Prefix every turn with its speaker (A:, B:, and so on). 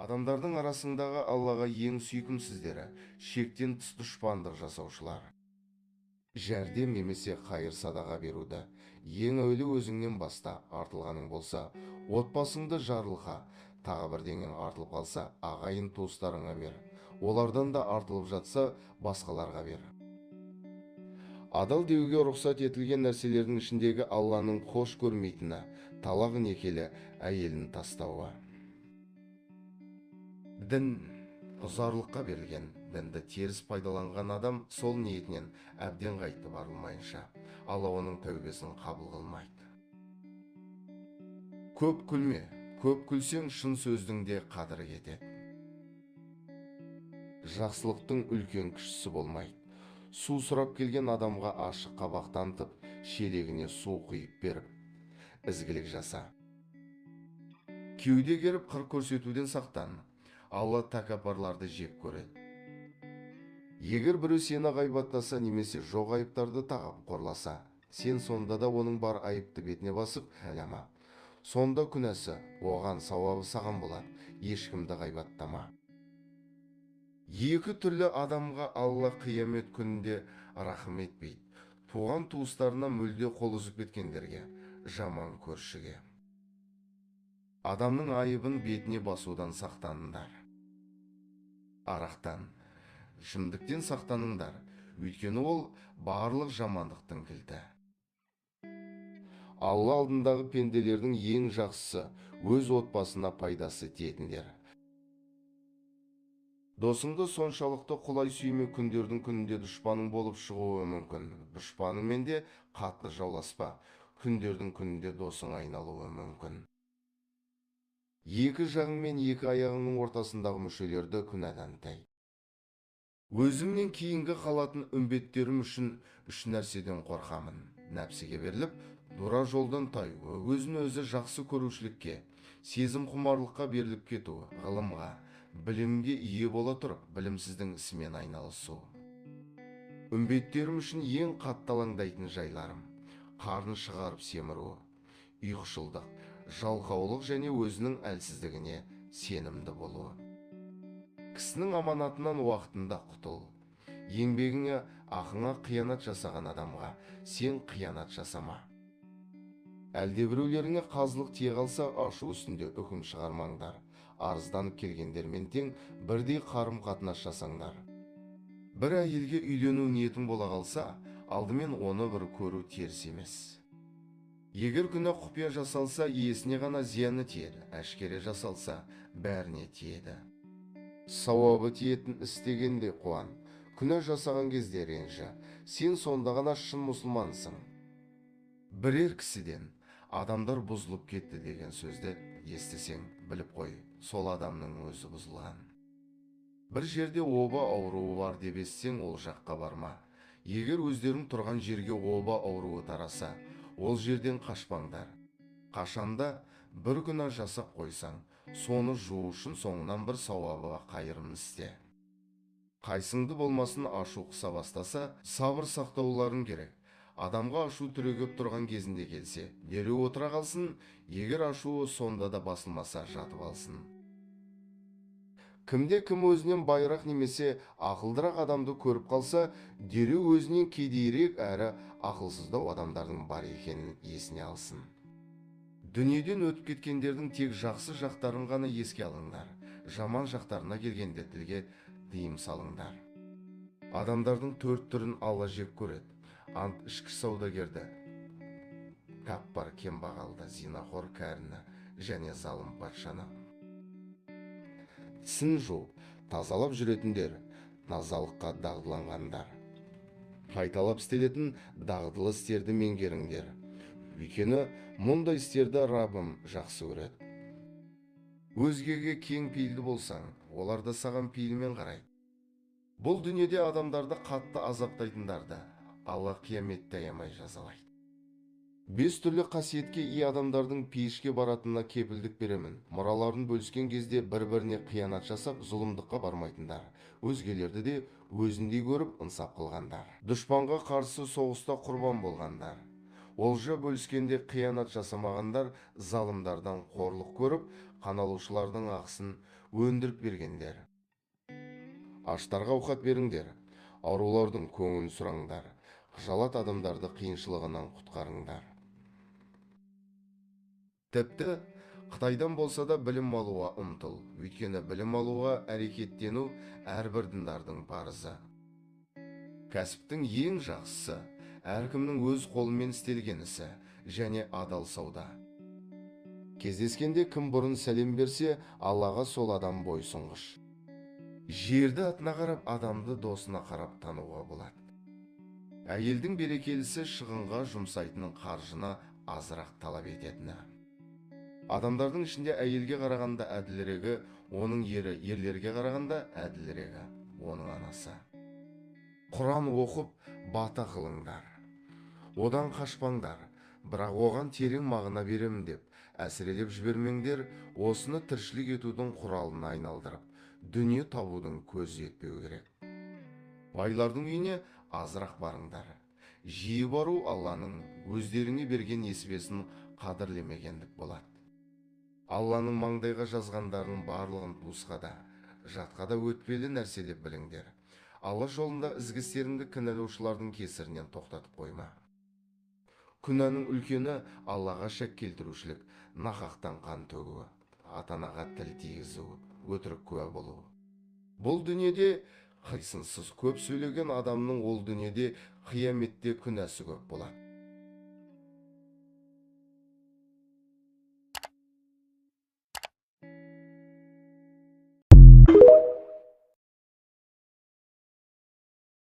A: Адамдардың арасындағы Аллаға ең сүйкімсіздері шектен тыс дұшпандық жасаушылар. Жәрдем немесе қайыр садаға беруді ең әуелі өзіңнен баста, артылғаның болса отбасыңды жарылқа, тағы бірдеңен артылып қалса ағайын туыстарыңа бер, олардан да артылып жатса басқаларға бер. Адал деуге рұқсат етілген нәрселердің ішіндегі Алланың хош көрмейтіні талақ некелі әйелін тастауы. Дін ұзарлыққа берілген. Дінді теріс пайдаланған адам сол ниетінен әбден қайтып арылмайынша Алла оның тәубесін қабыл қылмайды. Көп күлме, көп күлсең шын сөздің де қадірі кетеді. Жақсылықтың үлкен кішісі болмайды. Су сұрап келген адамға ашық қабақ танытып, шелегіне су құйып беріп, ізгілік жаса. Кеуде керіп қыр көрсетуден сақтан. Алла тәкаппарларды жек көреді. Егер біреу сені ғайбаттаса немесе жоқ айыптарды тағып қорласа, сен сонда да оның бар айыпты бетіне басып кінәлама. Сонда күнәсі оған, сауабы саған болады. Ешкімді ғайбаттама. Екі түрлі адамға Алла қиямет күнінде рахым етпейді. Туған туыстарына мүлде қол үзіп кеткендерге, жаман көршіге. Адамның айыбын бетіне басудан сақтаныңдар. Арақтан, жымдықтен сақтаныңдар, өйткені ол барлық жамандықтың кілті. Алла алдындағы пенделердің ең жақсысы өз отбасына пайдасы тиетіндер. Досыңды соншалықты құлай сүйме, күндердің күнінде дұшпаның болып шығуы мүмкін. Дұшпаныңмен де қатты жауласпа, күндердің күнінде досың айналуы мүмкін. Екі жағың мен екі аяғыңның ортасындағы мүшелерді күнәдан тай. Өзімнен кейінгі қалатын үмбеттерім үшін үш нәрседен қорқамын. Нәпсіге беріліп, дура жолдан таю, өзін өзі жақсы көрушілікке, сезім құмарлыққа беріліп кету, ғылымға, білімге ие бола тұрып, білімсіздің ісімен айналысу. Үмбеттерім үшін ең қатталаңдайтын жайларым: қарын шығарып семіру, ұйқышылдық, жалқаулық және өзінің әлсіздігіне сенімді болу. Кісінің аманатынан уақытында құтыл. Еңбегіңе, ақыңа қиянат жасаған адамға сен қиянат жасама. Әлдебіреулеріңе қазылық тие қалса, ашу үстінде үкім шығармаңдар. Арызданып келгендермен тең бірдей қарым қатынас жасаңдар. Бір әйелге үйлену ниетің бола қалса, алдымен оны бір көру теріс емес. Егер күнә құпия жасалса, иесіне ғана зияны тиеді, әшкере жасалса, бәріне тиеді. Сауабы тиетін істегенде қуан, күнә жасаған кезде ренжі, сен сонда ғана шын мұсылмансың. Бірер кісіден адамдар бұзылып кетті деген сөзді естісең, біліп қой, сол адамның өзі бұзылған. Бір жерде оба ауруы бар деп естісең, ол жаққа барма. Егер өздерің тұрған жерге оба ауруы тараса, ол жерден қашпаңдар. Қашанда бір күнә жасап қойсаң, соны жуу үшін соңынан бір сауабы қайырын істе. Қайсыңды болмасын ашу қыса бастаса, сабыр сақтауларың керек. Адамға ашу түрегеп тұрған кезінде келсе, дереу отыра қалсын, егер ашуы сонда да басылмаса, жатып алсын. Кімде-кім өзінен байырақ немесе ақылдырақ адамды көріп қалса, дереу өзінен кедейірек әрі ақылсыздау адамдардың бар екенін есіне алсын. Дүниеден өтіп кеткендердің тек жақсы жақтарын ғана еске алыңдар. Жаман жақтарына келгенде тілге тыйым салыңдар. Адамдардың төрт түрін Алла жек көреді: ант ішкі саудагерді, кәппар кембағалды, зинахор кәріні және залым патшаны. Тісін жуып, тазалап жүретіндер, назалыққа дағдыланғандар. Қайталап істелетін дағдылы істерді меңгеріңдер. Өйткені мұндай істерді Раббым жақсы көреді. Өзгеге кең пейілді болсаң, олар да саған пейілмен қарайды. Бұл дүниеде адамдарды қатты азаптайтындарды Алла қияметте аямай жазалайды. 5 түрлі қасиетке ие адамдардың пейішке баратынына кепілдік беремін. Мұраларын бөліскен кезде бір-біріне қиянат жасап, зұлымдыққа бармайтындар, өзгелерді де өзіндей көріп ынсап қылғандар, дұшпанға қарсы соғыста құрбан болғандар, олжа бөліскенде қиянат жасамағандар, залымдардан қорлық көріп, қаналушылардың ақысын өндіріп бергендер. Аштарға ауқат беріңдер, аурулардың көңілін сұраңдар, жалат адамдарды қиыншылығынан құтқарыңдар. Тіпті Қытайдан болса да білім алуға ұмтыл, өйткені білім алуға әрекеттену әрбір діндардың парызы. Кәсіптің ең жақсысы әркімнің өз қолымен істелген ісі және адал сауда. Кездескенде кім бұрын сәлем берсе, Аллаға сол адам бойсұнғыш. Жерді атына қарап, адамды досына қарап тануға болады. Әйелдің берекелісі шығынға жұмсайтын қаржыны азырақ талап ететіні. Адамдардың ішінде әйелге қарағанда әділірегі, оның ері, ерлерге қарағанда әділірегі, оның анасы. Құран оқып, бата қылыңдар. Одан қашпаңдар, бірақ оған терең мағына беремін деп, әсірелеп жібермеңдер, осыны тіршілік етудің құралына айналдырып, дүние табудың көзі етпеу керек. Байлардың үйіне азырақ барыңдар. Жиі бару Алланың өздеріне берген несібесін қадірлемегендік болады. Алланың маңдайға жазғандарын барлығын туысқа да, жатқа да өтпелі нәрсе деп біліңдер. Алла жолында ізгі істеріңді кінәлаушылардың кесірінен тоқтатып қойма. Күнәнің үлкені Аллаға шәк келтірушілік, нақақтан қан төгуі, ата-анаға тіл тигізу, өтірік куә болу. Бұл дүниеде қисынсыз көп сөйлеген адамның ол дүниеде қияметте күнәсі көп болады.